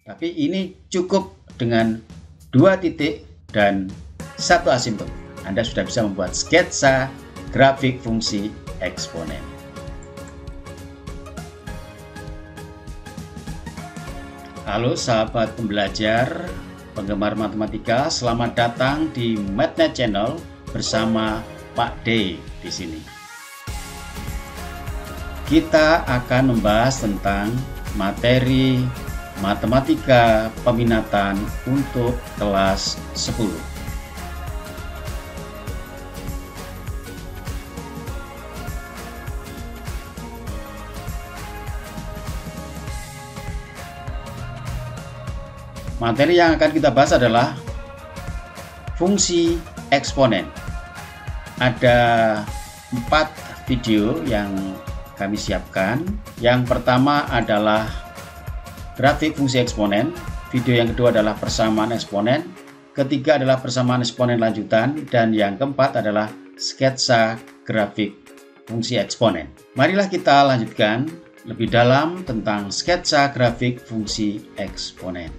Tapi ini cukup dengan 2 titik dan 1 asimptot. Anda sudah bisa membuat sketsa grafik fungsi eksponen. Halo sahabat pembelajar, penggemar matematika, selamat datang di MathNet Channel bersama Pak D di sini. Kita akan membahas tentang materi matematika peminatan untuk kelas 10. Materi yang akan kita bahas adalah fungsi eksponen. Ada 4 video yang kami siapkan. Yang pertama adalah grafik fungsi eksponen. Video yang kedua adalah persamaan eksponen. Ketiga adalah persamaan eksponen lanjutan. Dan yang keempat adalah sketsa grafik fungsi eksponen. Marilah kita lanjutkan lebih dalam tentang sketsa grafik fungsi eksponen.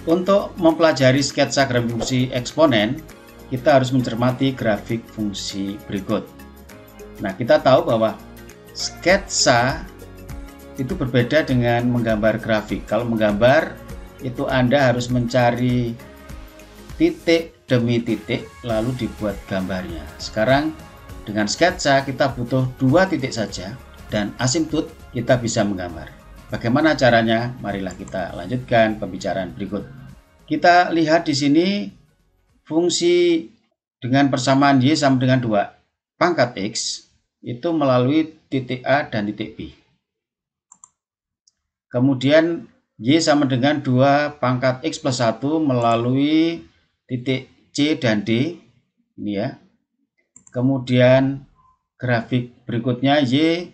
Untuk mempelajari sketsa grafik fungsi eksponen, kita harus mencermati grafik fungsi berikut. Nah, kita tahu bahwa sketsa itu berbeda dengan menggambar grafik. Kalau menggambar, itu Anda harus mencari titik demi titik, lalu dibuat gambarnya. Sekarang, dengan sketsa, kita butuh 2 titik saja, dan asimptot kita bisa menggambar. Bagaimana caranya? Marilah kita lanjutkan pembicaraan berikut. Kita lihat di sini fungsi dengan persamaan Y sama dengan 2 pangkat X itu melalui titik A dan titik B. Kemudian Y sama dengan 2 pangkat X plus 1 melalui titik C dan D. Ini ya. Kemudian grafik berikutnya Y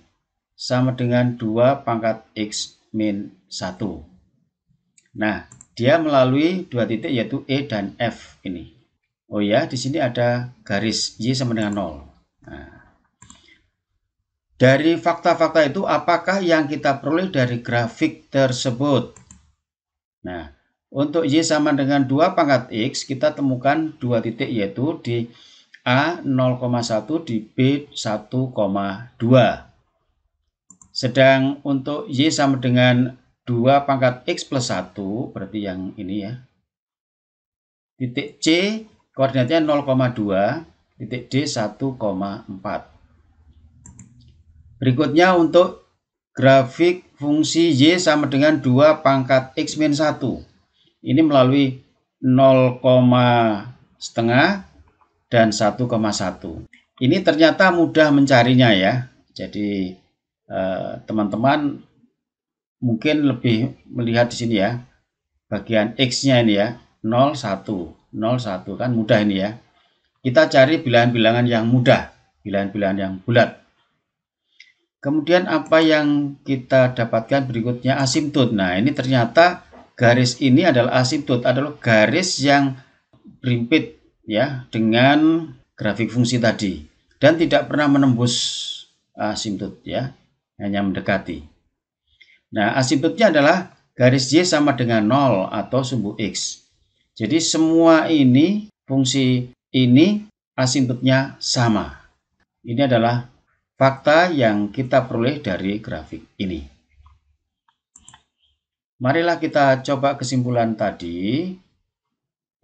sama dengan 2 pangkat X min 1. Nah, dia melalui 2 titik yaitu E dan F ini. Oh ya, di sini ada garis Y sama dengan 0. Nah, dari fakta-fakta itu apakah yang kita peroleh dari grafik tersebut? Nah, untuk Y sama dengan 2 pangkat X kita temukan 2 titik yaitu di A 0,1 di B 1,2. Sedang untuk Y sama dengan 2 pangkat X plus 1, berarti yang ini ya. Titik C, koordinatnya 0,2, titik D 1,4. Berikutnya untuk grafik fungsi Y sama dengan 2 pangkat X min 1. Ini melalui 0,5 dan 1,1. Ini ternyata mudah mencarinya ya. Jadi teman-teman mungkin lebih melihat di sini ya, bagian X-nya ini ya, 0, 1, 0, 1, kan mudah ini ya. Kita cari bilangan-bilangan yang mudah, bilangan-bilangan yang bulat. Kemudian apa yang kita dapatkan berikutnya, asimptot. Nah, ini ternyata garis ini adalah asimptot, adalah garis yang berimpit ya dengan grafik fungsi tadi dan tidak pernah menembus asimptot ya, hanya mendekati. Nah, asimptotnya adalah garis Y sama dengan 0 atau sumbu X. Jadi semua ini, fungsi ini asimptotnya sama. Ini adalah fakta yang kita peroleh dari grafik ini. Marilah kita coba kesimpulan tadi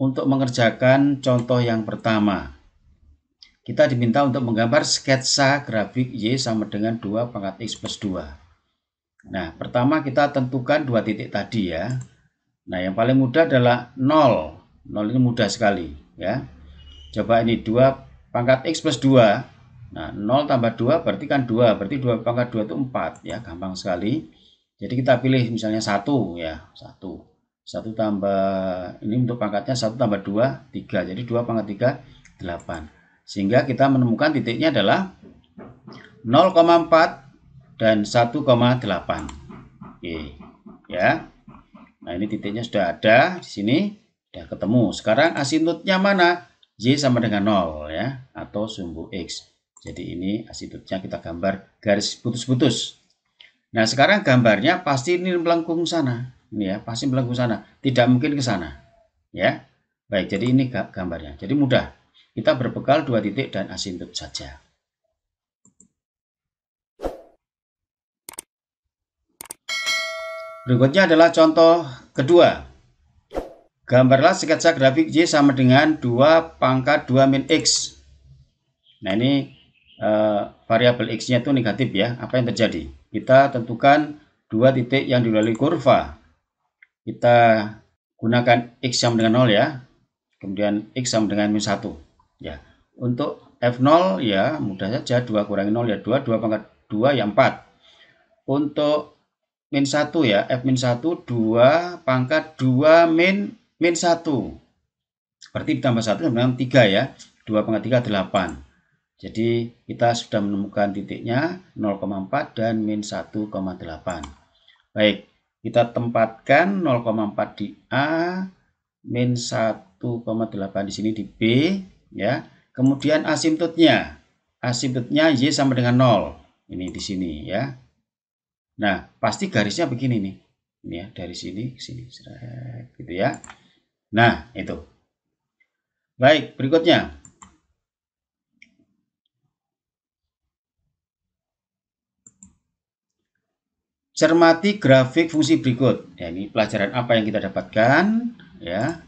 untuk mengerjakan contoh yang pertama. Kita diminta untuk menggambar sketsa grafik Y sama dengan 2 pangkat X plus 2. Nah, pertama kita tentukan 2 titik tadi ya. Nah, yang paling mudah adalah 0. 0 ini mudah sekali ya. Coba ini 2 pangkat X plus 2. Nah, 0 tambah 2 berarti kan 2. Berarti 2 pangkat 2 itu 4 ya, gampang sekali. Jadi kita pilih misalnya 1 ya, 1. 1 tambah, ini untuk pangkatnya 1 tambah 2, 3. Jadi 2 pangkat 3, 8. Sehingga kita menemukan titiknya adalah 0,4 dan 1,8. Oke, ya. Nah, ini titiknya sudah ada di sini, sudah ketemu. Sekarang asimptotnya mana? Y sama dengan 0 ya, atau sumbu X. Jadi ini asintotnya kita gambar garis putus-putus. Nah, sekarang gambarnya pasti ini melengkung sana. Ini ya, pasti melengkung sana. Tidak mungkin ke sana. Ya. Baik, jadi ini gambarnya. Jadi mudah. Kita berbekal 2 titik dan asintot saja. Berikutnya adalah contoh kedua. Gambarlah sketsa grafik Y sama dengan 2 pangkat 2 min X. Nah, ini variabel X-nya itu negatif ya. Apa yang terjadi? Kita tentukan 2 titik yang dilalui kurva. Kita gunakan X sama dengan 0 ya. Kemudian X sama dengan min 1. Ya. Untuk F0 ya mudah saja. 2 kurangi 0 ya 2. 2 pangkat 2 ya 4. Untuk min 1 ya. F min 1 2 pangkat 2 min 1. Berarti ditambah 1 dengan 3 ya. 2 pangkat 3 8. Jadi kita sudah menemukan titiknya 0,4 dan min 1,8. Baik, kita tempatkan 0,4 di A, min 1,8 di sini di B ya. Kemudian asintotnya. Asintotnya Y sama dengan 0. Ini di sini ya. Nah, pasti garisnya begini nih. Ini ya, dari sini ke sini. Gitu ya. Nah, itu. Baik, berikutnya. Cermati grafik fungsi berikut. Ya, ini pelajaran apa yang kita dapatkan ya.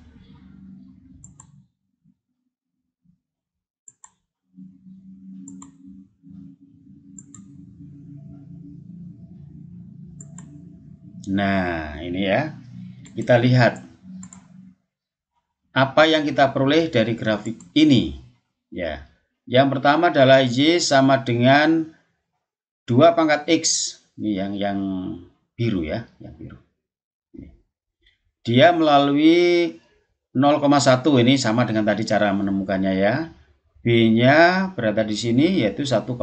Nah, ini ya. Kita lihat apa yang kita peroleh dari grafik ini. Ya. Yang pertama adalah Y sama dengan 2 pangkat X. Ini yang biru ya, yang biru. Dia melalui 0,1 ini sama dengan tadi cara menemukannya ya. B-nya berada di sini yaitu 1,2.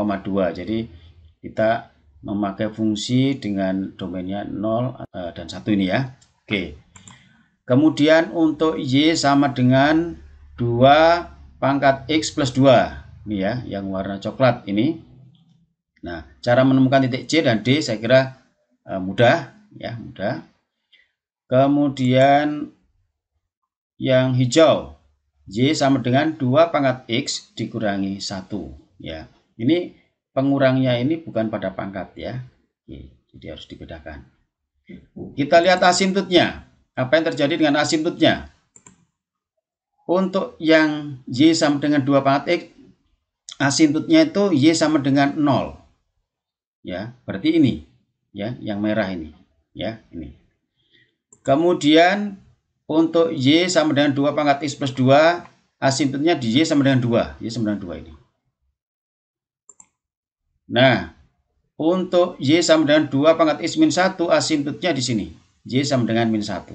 Jadi kita memakai fungsi dengan domainnya 0 dan 1 ini ya. Oke. Kemudian untuk Y sama dengan 2 pangkat X plus 2. Ini ya, yang warna coklat ini. Nah, cara menemukan titik C dan D saya kira mudah ya, mudah. Kemudian yang hijau Y sama dengan 2 pangkat X dikurangi 1 ya. Ini pengurangnya ini bukan pada pangkat ya. Oke, jadi harus dibedakan. Kita lihat asintotnya. Apa yang terjadi dengan asintotnya? Untuk yang Y sama dengan 2 pangkat X, asintotnya itu Y sama dengan 0. Ya, berarti ini ya, yang merah ini ya, ini. Kemudian untuk Y sama dengan 2 pangkat X plus 2, asintotnya di Y sama dengan 2, Y sama dengan 2 ini. Nah, untuk Y sama dengan 2 pangkat X min 1, asintotnya di sini, Y sama dengan min 1.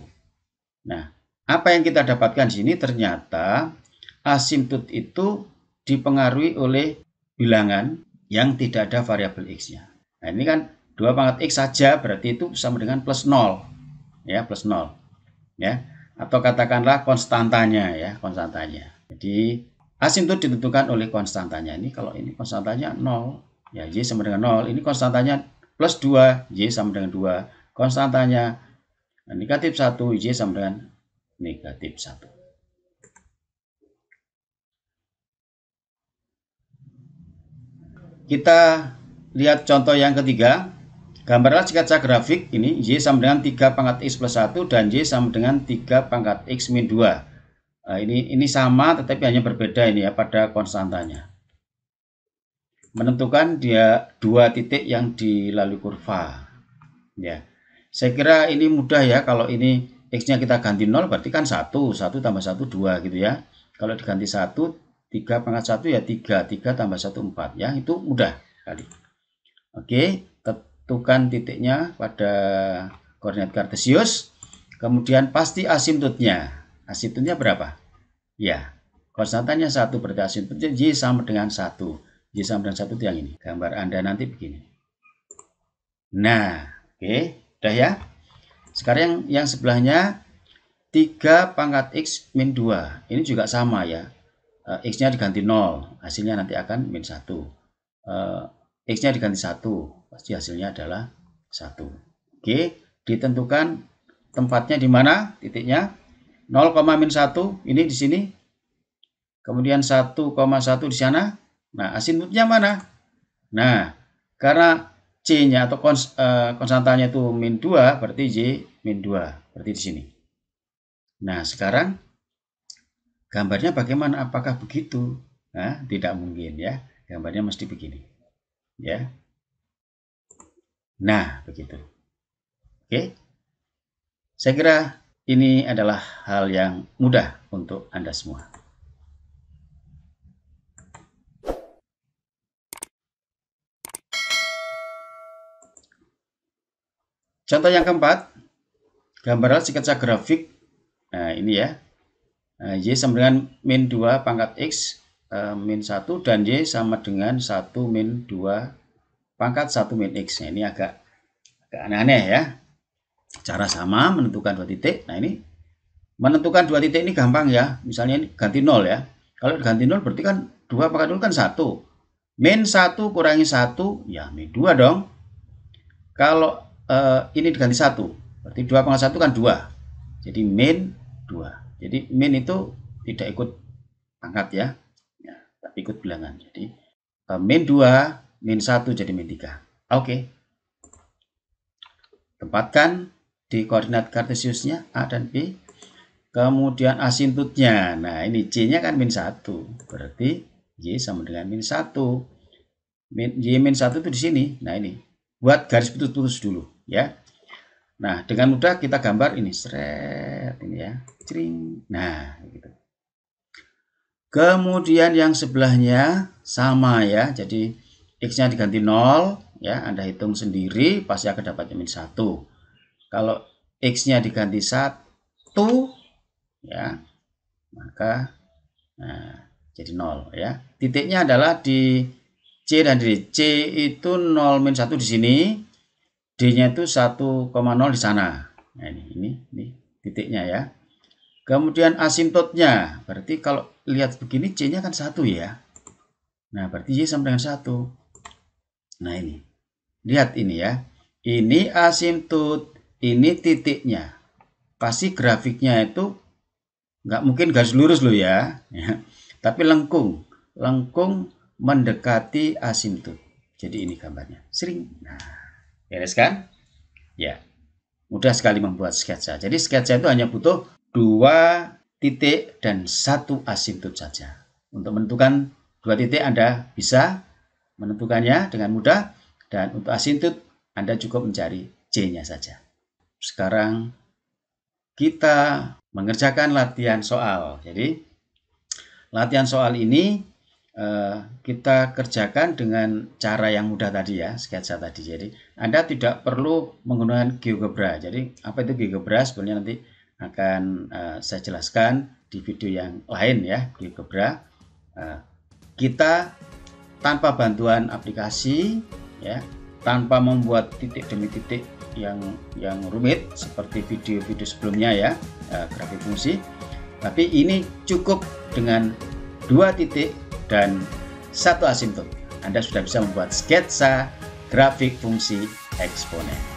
Nah, apa yang kita dapatkan di sini? Ternyata asintot itu dipengaruhi oleh bilangan yang tidak ada variabel X-nya. Nah, ini kan 2 pangkat X saja, berarti itu sama dengan plus 0. Ya, plus 0. Ya, atau katakanlah konstantanya ya, konstantanya. Jadi, asintot ditentukan oleh konstantanya. Ini kalau ini konstantanya 0, ya Y sama dengan 0. Ini konstantanya plus 2, Y sama dengan 2. Konstantanya negatif 1, Y sama dengan negatif 1. Kita lihat contoh yang ketiga. Gambarlah sketsa grafik ini Y sama dengan 3 pangkat X plus 1 dan Y sama dengan 3 pangkat X min 2. Nah, ini sama tetapi hanya berbeda ini ya pada konstantanya. Menentukan dia 2 titik yang dilalui kurva. Ya. Saya kira ini mudah ya, kalau ini X-nya kita ganti 0 berarti kan 1 tambah 1 2 gitu ya. Kalau diganti 1, 3 pangkat 1 ya 3 tambah 1 4 ya, itu mudah kali. Oke, tentukan titiknya pada koordinat kartesius. Kemudian pasti asintotnya. Asintotnya berapa? Ya, konstantanya 1 berarti asintotnya Y sama dengan 1. Y sama dengan 1 itu yang ini. Gambar Anda nanti begini. Nah, oke, udah ya. Sekarang yang sebelahnya 3 pangkat X min 2. Ini juga sama ya. X-nya diganti 0. Hasilnya nanti akan min 1. X-nya diganti 1, pasti hasilnya adalah 1. Oke, ditentukan tempatnya di mana titiknya. 0,-1 ini di sini. Kemudian 1,1 di sana. Nah, asinutnya mana? Nah, karena C-nya atau konstantanya itu -2, berarti Y -2, berarti di sini. Nah, sekarang gambarnya bagaimana? Apakah begitu? Nah, tidak mungkin ya. Gambarnya mesti begini. Ya. Nah, begitu. Oke. Saya kira ini adalah hal yang mudah untuk Anda semua. Contoh yang keempat, gambaran sketsa grafik. Nah, ini ya. Y sama dengan -2 pangkat X -1 dan Y sama dengan 1 -2 pangkat 1 X. Nah, ini agak aneh-aneh ya. Cara sama menentukan 2 titik. Nah, ini menentukan 2 titik ini gampang ya. Misalnya ini ganti 0 ya. Kalau ganti 0 berarti kan 2 pangkat 0 kan 1. -1 kurangi 1 ya -2 dong. Kalau ini diganti 1, berarti 2 pangkat 1 kan 2. Jadi -2. Jadi min itu tidak ikut pangkat ya, tapi ikut bilangan. Jadi -2, -1 jadi -3. Oke. Tempatkan di koordinat kartesiusnya A dan B. Kemudian asintutnya. Nah, ini C-nya kan -1. Berarti Y sama dengan -1. Y -1 itu di sini. Nah, ini. Buat garis putus-putus dulu ya. Nah, dengan mudah kita gambar ini. Seret ini ya. Cring. Nah, gitu. Kemudian yang sebelahnya sama ya. Jadi X-nya diganti 0 ya. Anda hitung sendiri pasti akan dapat -1. Kalau X-nya diganti 1 ya, maka jadi 0 ya. Titiknya adalah di C dan D. C itu 0 -1 di sini, D-nya itu 1,0 di sana. Nah, ini titiknya ya. Kemudian asintotnya, berarti kalau lihat begini C-nya kan 1 ya. Nah, berarti Y sama dengan 1. Nah, ini. Lihat ini ya. Ini asintut, ini titiknya. Pasti grafiknya itu nggak mungkin garis lurus loh ya. Tapi lengkung mendekati asintut. Jadi ini gambarnya. Sering. Nah, beres kan? Ya. Mudah sekali membuat sketsa. Jadi sketsa itu hanya butuh 2 titik dan 1 asintut saja. Untuk menentukan 2 titik Anda bisa menentukannya dengan mudah. Dan untuk asintut Anda cukup mencari C-nya saja. Sekarang kita mengerjakan latihan soal. Jadi latihan soal ini kita kerjakan dengan cara yang mudah tadi ya, sketsa tadi. Jadi Anda tidak perlu menggunakan GeoGebra. Jadi apa itu GeoGebra sebenarnya nanti akan saya jelaskan di video yang lain ya. GeoGebra kita tanpa bantuan aplikasi ya, tanpa membuat titik demi titik yang rumit seperti video-video sebelumnya ya, grafik fungsi. Tapi ini cukup dengan 2 titik dan 1 asintut. Anda sudah bisa membuat sketsa grafik fungsi eksponen.